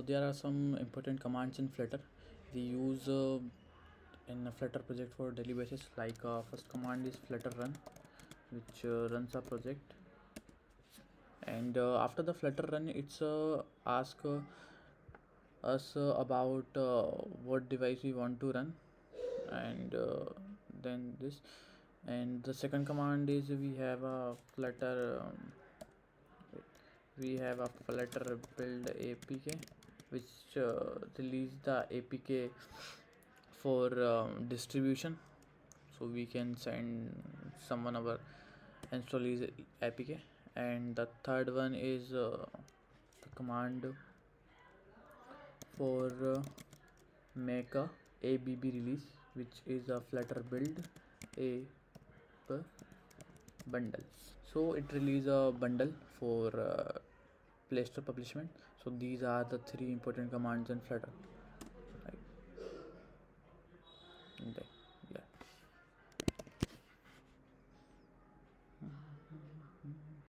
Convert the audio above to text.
there are some important commands in Flutter we use in a Flutter project for daily basis. Like first command is flutter run, which runs a project, and after the flutter run it's ask us about what device we want to run, and then this. And the second command is we have a flutter build apk, which release the apk for distribution, so we can send someone our install is apk. And the third one is the command for make a abb release, which is a flutter build app bundle. So it release a bundle for play store publishment. So these are the three important commands in Flutter.